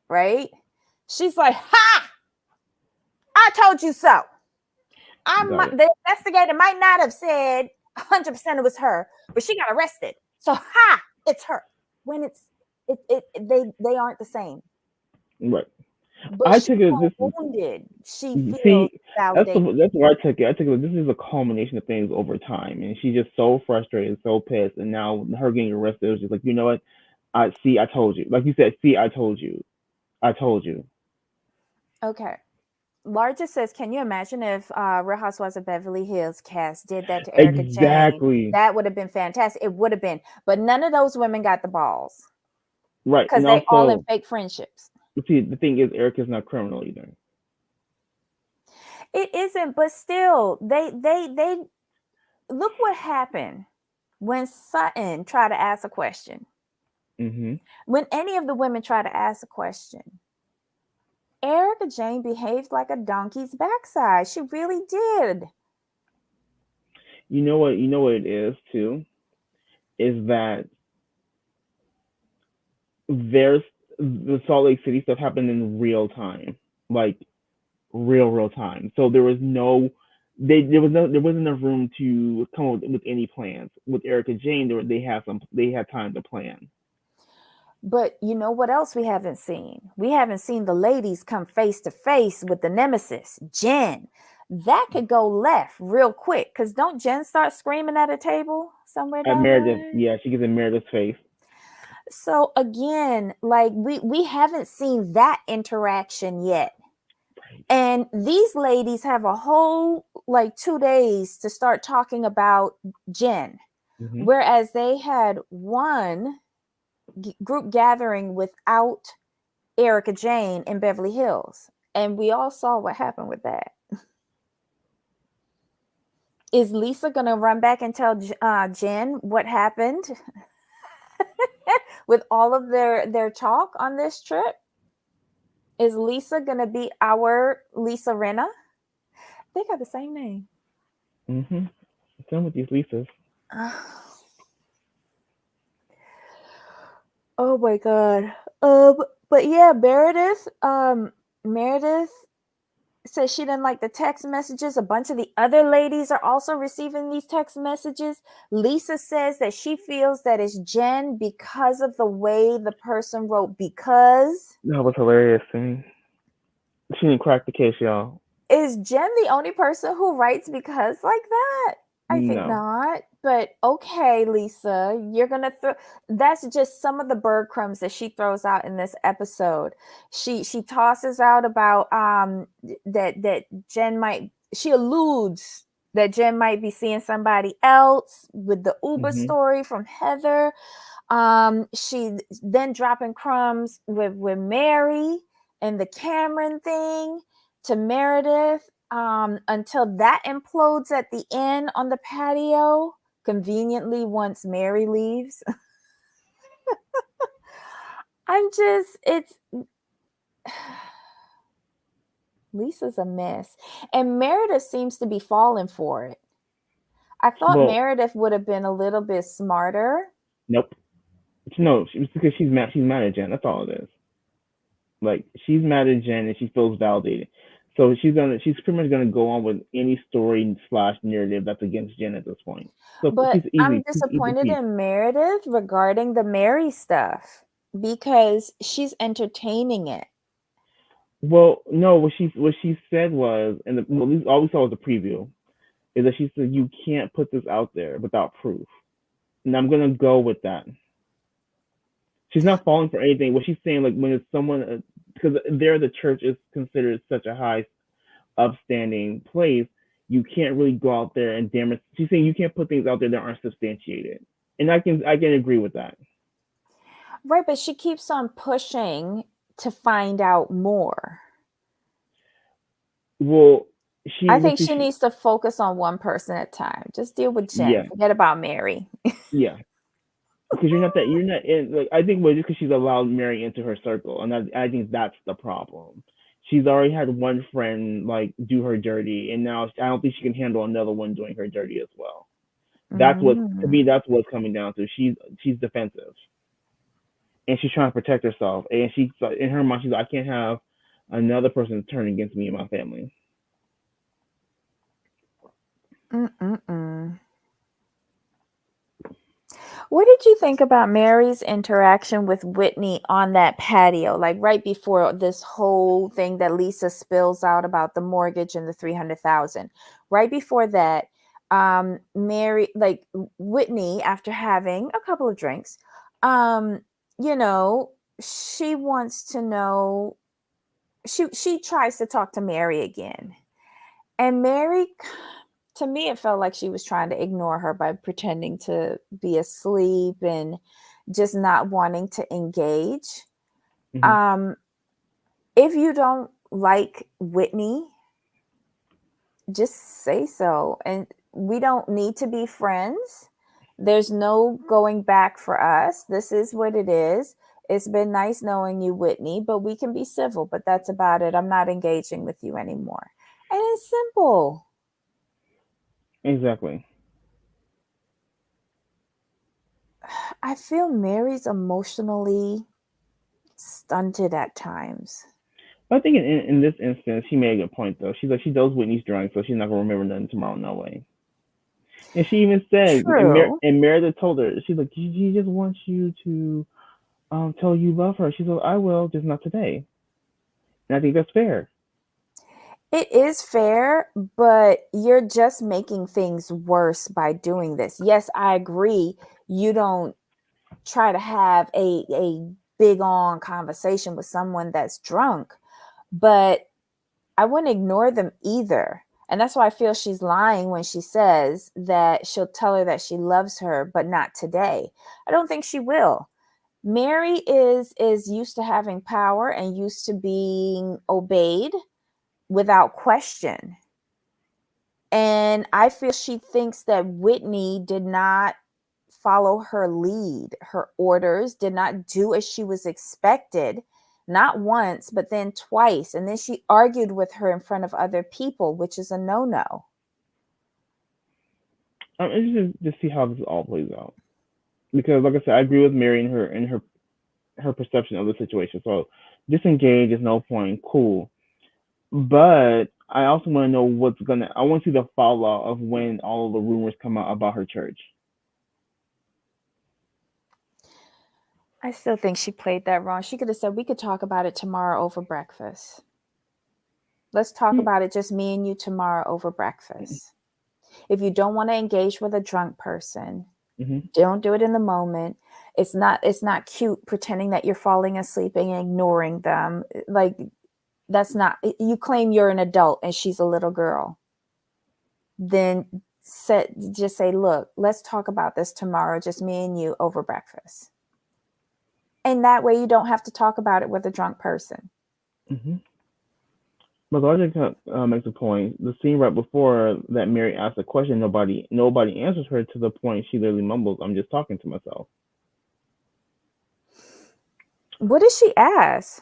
[SPEAKER 2] right? She's like, "Ha! I told you so."
[SPEAKER 1] Got it.
[SPEAKER 2] The investigator might not have said 100% it was her, but she got arrested. So ha, it's her. When they aren't the same.
[SPEAKER 1] Right.
[SPEAKER 2] But
[SPEAKER 1] I
[SPEAKER 2] she's
[SPEAKER 1] took it.
[SPEAKER 2] so
[SPEAKER 1] This
[SPEAKER 2] wounded. She feels
[SPEAKER 1] see,
[SPEAKER 2] validated.
[SPEAKER 1] that's where I took it. I took it. This is a culmination of things over time, and she's just so frustrated, so pissed, and now her getting arrested was just like, you know what? I see. I told you. Like you said, see, I told you. I told you.
[SPEAKER 2] Okay. Largest says, can you imagine if Real Housewives of Beverly Hills cast did that to Erica Jane?
[SPEAKER 1] Exactly.
[SPEAKER 2] That would have been fantastic. It would have been. But none of those women got the balls
[SPEAKER 1] Right.
[SPEAKER 2] because
[SPEAKER 1] And
[SPEAKER 2] they all in
[SPEAKER 1] also,
[SPEAKER 2] fake friendships.
[SPEAKER 1] see, the thing is, Erica's not criminal either.
[SPEAKER 2] It isn't, but still, they look what happened when Sutton tried to ask a question.
[SPEAKER 1] Hmm.
[SPEAKER 2] When any of the women try to ask a question, Erica Jane behaved like a donkey's backside. She really did.
[SPEAKER 1] You know what? You know what it is too. Is that there's the Salt Lake City stuff happened in real time, like real time. So there was no, there wasn't enough room to come up with any plans. With Erica Jane, they had time to plan.
[SPEAKER 2] But you know what else we haven't seen? We haven't seen the ladies come face to face with the nemesis, Jen. That could go left real quick because don't Jen start screaming at a table somewhere
[SPEAKER 1] At
[SPEAKER 2] down the
[SPEAKER 1] Meredith,
[SPEAKER 2] line?
[SPEAKER 1] yeah, she gets in Meredith's face.
[SPEAKER 2] So again, like we haven't seen that interaction yet.
[SPEAKER 1] Right.
[SPEAKER 2] And these ladies have a whole like 2 days to start talking about Jen,
[SPEAKER 1] Hmm.
[SPEAKER 2] whereas they had one group gathering without Erica Jane in Beverly Hills. And we all saw what happened with that. Is Lisa going to run back and tell Jen what happened with all of their talk on this trip? Is Lisa going to be our Lisa Rinna? They got the same name.
[SPEAKER 1] Hmm. Done with these Lisas.
[SPEAKER 2] Oh my god. But yeah, Meredith says she didn't like the text messages. A bunch of the other ladies are also receiving these text messages. Lisa says that she feels that it's Jen because of the way the person wrote because.
[SPEAKER 1] That was hilarious to me. She didn't crack the case, y'all.
[SPEAKER 2] Is Jen the only person who writes because like that? I think
[SPEAKER 1] No.
[SPEAKER 2] not. But okay, Lisa, you're gonna throw. That's just some of the bird crumbs that she throws out in this episode. She tosses out about that Jen might. She alludes that Jen might be seeing somebody else with the Uber
[SPEAKER 1] Hmm.
[SPEAKER 2] story from Heather. She then dropping crumbs with Mary and the Cameron thing to Meredith, until that implodes at the end on the patio, conveniently once Mary leaves. It's Lisa's a mess. And Meredith seems to be falling for it. I thought
[SPEAKER 1] Well,
[SPEAKER 2] Meredith would have been a little bit smarter.
[SPEAKER 1] nope. No, it's because she's mad. She's mad at Jen. That's all it is. Like she's mad at Jen and she feels validated. So she's pretty much gonna go on with any story slash narrative that's against Jen at this point. So
[SPEAKER 2] But I'm
[SPEAKER 1] she's easy
[SPEAKER 2] disappointed
[SPEAKER 1] peasy.
[SPEAKER 2] in Meredith regarding the Mary stuff because she's entertaining it.
[SPEAKER 1] Well, no, what she said was, and well, at least all we saw was the preview, is that she said you can't put this out there without proof, and I'm gonna go with that. She's not falling for anything. What she's saying, like when it's someone, because there the church is considered such a high upstanding place, you can't really go out there and damage. She's saying you can't put things out there that aren't substantiated, and I can agree with that.
[SPEAKER 2] Right, but she keeps on pushing to find out more.
[SPEAKER 1] Well,
[SPEAKER 2] I think she needs to focus on one person at a time. Just deal with Jen.
[SPEAKER 1] yeah,
[SPEAKER 2] Forget about Mary.
[SPEAKER 1] yeah, because you're not in, like, I think, well, just because she's allowed Mary into her circle, and I think that's the problem. She's already had one friend like do her dirty, and now I don't think she can handle another one doing her dirty as well. That's what, to
[SPEAKER 2] Mm.
[SPEAKER 1] me, that's what's coming down to. She's defensive, and she's trying to protect herself, and she's in her mind she's like, I can't have another person turn against me and my family.
[SPEAKER 2] Mm-mm-mm. What did you think about Mary's interaction with Whitney on that patio, like right before this whole thing that Lisa spills out about the mortgage and the 300,000? Right before that, Mary, like Whitney, after having a couple of drinks, um, you know, she wants to know. She tries to talk to Mary again, and Mary, to me, it felt like she was trying to ignore her by pretending to be asleep and just not wanting to engage.
[SPEAKER 1] Hmm.
[SPEAKER 2] Um, if you don't like Whitney, just say so. And we don't need to be friends. There's no going back for us. This is what it is. It's been nice knowing you, Whitney, but we can be civil, but that's about it. I'm not engaging with you anymore. And it's simple.
[SPEAKER 1] Exactly.
[SPEAKER 2] I feel Mary's emotionally stunted at times.
[SPEAKER 1] I think in this instance, she made a good point though. She's like, she knows Whitney's drunk, so she's not gonna remember nothing tomorrow. No way. And she even said,
[SPEAKER 2] True.
[SPEAKER 1] and Meredith told her, she's like, she just wants you to tell you love her. She's like, I will, just not today. And I think that's fair.
[SPEAKER 2] It is fair, but you're just making things worse by doing this. Yes, I agree. You don't try to have a big on conversation with someone that's drunk, but I wouldn't ignore them either. And that's why I feel she's lying when she says that she'll tell her that she loves her, but not today. I don't think she will. Mary is used to having power and used to being obeyed without question. And I feel she thinks that Whitney did not follow her lead, her orders, did not do as she was expected, not once, but then twice. And then she argued with her in front of other people, which is a no no.
[SPEAKER 1] I'm interested to see how this all plays out because, like I said, I agree with Mary and her perception of the situation. So disengage is no point. Cool, but I also want to know what's gonna. I want to see the fallout of when all of the rumors come out about her church.
[SPEAKER 2] I still think she played that wrong. She could have said, we could talk about it tomorrow over breakfast. Let's talk
[SPEAKER 1] Mm-hmm.
[SPEAKER 2] about it, just me and you tomorrow over breakfast. If you don't want to engage with a drunk person, don't do it in the moment. It's not cute pretending that you're falling asleep and ignoring them. Like that's not, you claim you're an adult and she's a little girl. Then just say, look, let's talk about this tomorrow, just me and you over breakfast. And that way you don't have to talk about it with a drunk person.
[SPEAKER 1] Mm-hmm. But logic makes a point. The scene right before that, Mary asks a question, nobody answers her to the point she literally mumbles, "I'm just talking to myself."
[SPEAKER 2] What did she ask?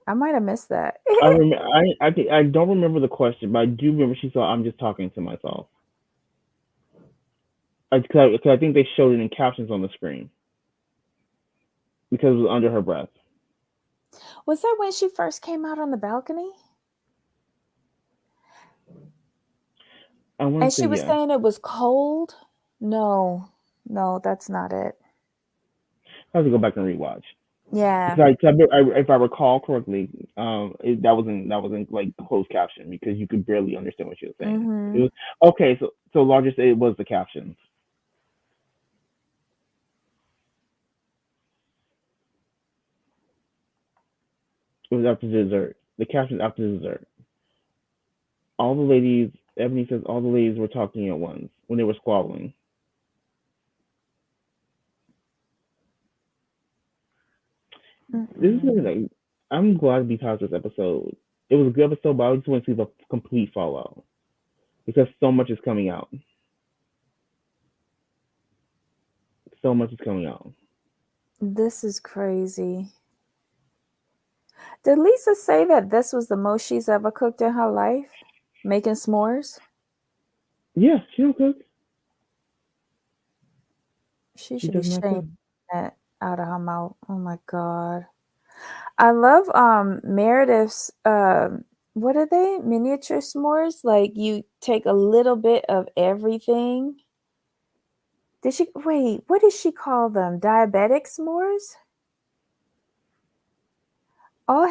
[SPEAKER 2] I might have missed that.
[SPEAKER 1] I remember. I don't remember the question, but I do remember she said, "I'm just talking to myself." Because I think they showed it in captions on the screen because it was under her breath.
[SPEAKER 2] Was that when she first came out on the balcony?
[SPEAKER 1] I want
[SPEAKER 2] And
[SPEAKER 1] to
[SPEAKER 2] she
[SPEAKER 1] say
[SPEAKER 2] was
[SPEAKER 1] yes.
[SPEAKER 2] saying it was cold? No, that's not it.
[SPEAKER 1] I have to go back and rewatch.
[SPEAKER 2] Yeah.
[SPEAKER 1] Because if I recall correctly, that wasn't like closed caption because you could barely understand what she was saying. It
[SPEAKER 2] Mm-hmm.
[SPEAKER 1] was okay. So largest it was the captions. It was after dessert. The captions after dessert. All the ladies. Ebony says all the ladies were talking at once when they were squabbling. This is
[SPEAKER 2] Mm-mm.
[SPEAKER 1] like I'm glad to be part of this episode. It was a good episode, but I just want to see the complete fallout because so much is coming out. So much is coming out.
[SPEAKER 2] This is crazy. Did Lisa say that this was the most she's ever cooked in her life? Making s'mores?
[SPEAKER 1] Yeah, she don't cook.
[SPEAKER 2] She
[SPEAKER 1] She
[SPEAKER 2] should be
[SPEAKER 1] does not cook.
[SPEAKER 2] shamed that out of her mouth. Oh my God. I love Meredith's what are they? Miniature s'mores? Like you take a little bit of everything. What did she call them? Diabetic s'mores? Oh,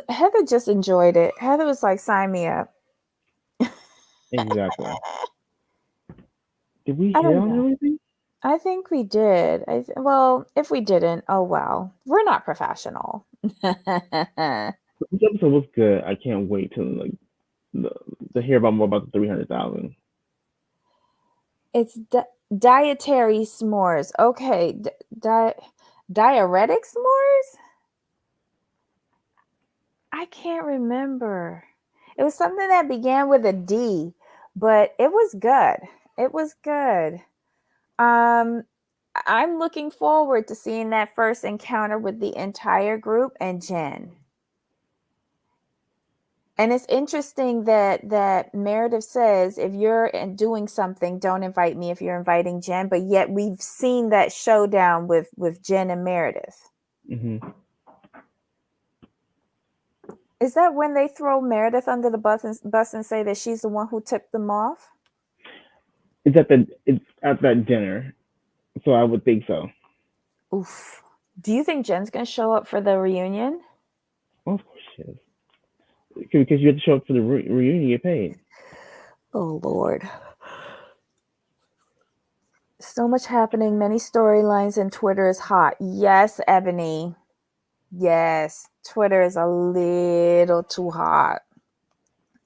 [SPEAKER 2] Heather just enjoyed it. Heather was like, sign me up.
[SPEAKER 1] Exactly. Did we
[SPEAKER 2] I
[SPEAKER 1] hit
[SPEAKER 2] don't
[SPEAKER 1] on
[SPEAKER 2] know.
[SPEAKER 1] everything?
[SPEAKER 2] I think we did. Well, if we didn't, oh well. We're not professional.
[SPEAKER 1] This episode was good. I can't wait the, to hear about more about the 300,000.
[SPEAKER 2] It's dietary s'mores. Okay, diuretic s'mores? I can't remember. It was something that began with a D, but it was good. It was good. Um, I'm looking forward to seeing that first encounter with the entire group and Jen. And it's interesting that Meredith says, if you're doing something, don't invite me if you're inviting Jen. But yet we've seen that showdown with Jen and Meredith.
[SPEAKER 1] Hmm.
[SPEAKER 2] Is that when they throw Meredith under the bus and say that she's the one who tipped them off?
[SPEAKER 1] It's at that dinner, so I would think so.
[SPEAKER 2] Oof. Do you think Jen's going to show up for the reunion?
[SPEAKER 1] Well, of course she is. Because you have to show up for the reunion, you get paid.
[SPEAKER 2] Oh, Lord. So much happening, many storylines, and Twitter is hot. Yes, Ebony. Yes, Twitter is a little too hot.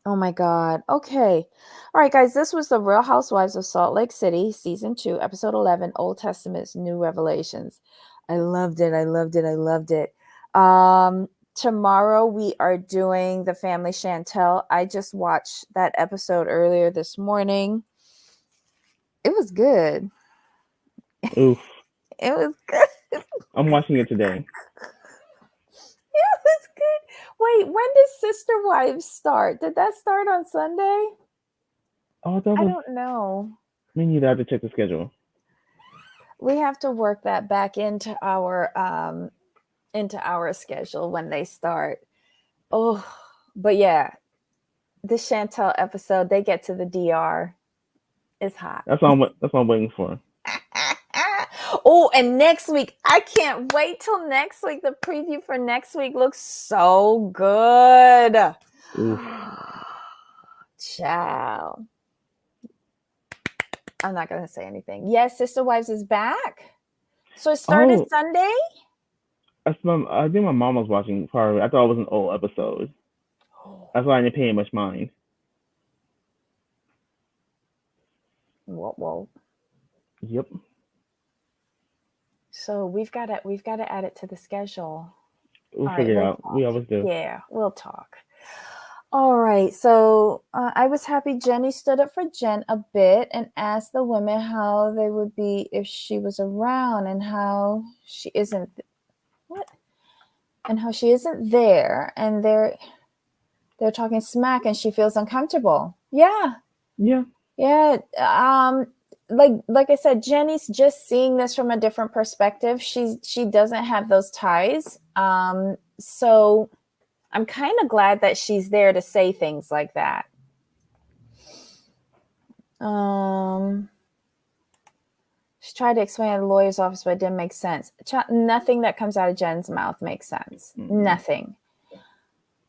[SPEAKER 2] Oh my God. Okay. All right, guys. This was the Real Housewives of Salt Lake City, season 2, episode 11, Old Testament's New Revelations. I loved it. I loved it. I loved it. Tomorrow we are doing The Family Chantel. I just watched that episode earlier this morning. It was good.
[SPEAKER 1] Oof.
[SPEAKER 2] It was good.
[SPEAKER 1] I'm watching it today.
[SPEAKER 2] It was good. Wait, when did Sister Wives start? Did that start on Sunday?
[SPEAKER 1] Oh, that
[SPEAKER 2] I
[SPEAKER 1] was
[SPEAKER 2] don't know.
[SPEAKER 1] me neither. I have to check the schedule.
[SPEAKER 2] We have to work that back into our schedule when they start. Oh, but yeah, the Chantel episode, they get to the DR. It's hot.
[SPEAKER 1] That's what I'm waiting for.
[SPEAKER 2] Oh, and next week, I can't wait till next week. The preview for next week looks so good.
[SPEAKER 1] Oof.
[SPEAKER 2] Ciao. I'm not going to say anything. Yes, Sister Wives is back. So it started
[SPEAKER 1] Oh,
[SPEAKER 2] Sunday?
[SPEAKER 1] I think my mom was watching part of it. I thought it was an old episode. That's why I didn't pay much mind.
[SPEAKER 2] Whoa.
[SPEAKER 1] Yep.
[SPEAKER 2] So we've got to add it to the schedule.
[SPEAKER 1] We'll
[SPEAKER 2] All right,
[SPEAKER 1] figure it
[SPEAKER 2] we'll
[SPEAKER 1] out. We
[SPEAKER 2] talk.
[SPEAKER 1] always do.
[SPEAKER 2] Yeah, we'll talk. All right, so I was happy Jenny stood up for Jen a bit and asked the women how they would be if she was around and how she isn't and how she isn't there, and they're talking smack and she feels uncomfortable. Yeah.
[SPEAKER 1] Yeah.
[SPEAKER 2] Yeah. like I said, Jenny's just seeing this from a different perspective. She doesn't have those ties. So I'm kind of glad that she's there to say things like that. She tried to explain at the lawyer's office, but it didn't make sense. Nothing that comes out of Jen's mouth makes sense. Nothing.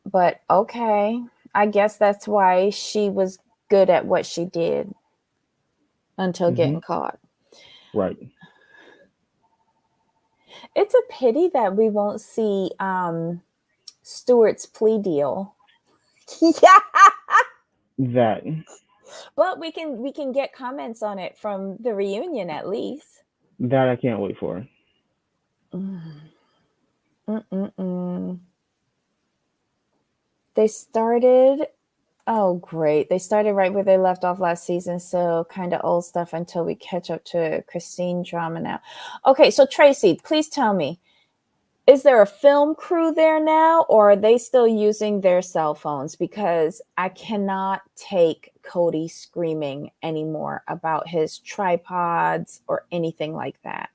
[SPEAKER 2] But okay, I guess that's why she was good at what she did until getting caught.
[SPEAKER 1] Right.
[SPEAKER 2] It's a pity that we won't see Stewart's plea deal. Yeah.
[SPEAKER 1] That.
[SPEAKER 2] But we can get comments on it from the reunion at least.
[SPEAKER 1] That I can't wait for.
[SPEAKER 2] They started. Oh, great. They started right where they left off last season. So kind of old stuff until we catch up to Christine drama now. Okay, so Tracy, please tell me, is there a film crew there now, or are they still using their cell phones? Because I cannot take Cody screaming anymore about his tripods or anything like that.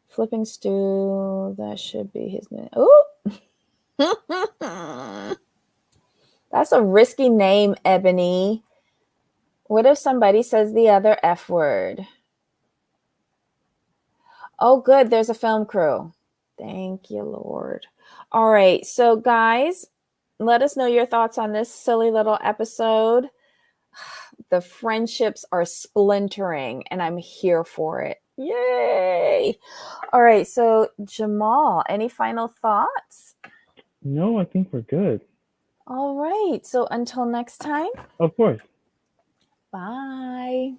[SPEAKER 2] Flipping Stew, that should be his name. Oh, that's a risky name, Ebony. What if somebody says the other F word? Oh, good. There's a film crew. Thank you, Lord. All right. So, guys, let us know your thoughts on this silly little episode. The friendships are splintering, and I'm here for it. Yay. All right. So, Jamal, any final thoughts?
[SPEAKER 1] No, I think we're good.
[SPEAKER 2] All right. So, until next time.
[SPEAKER 1] Of course.
[SPEAKER 2] Bye.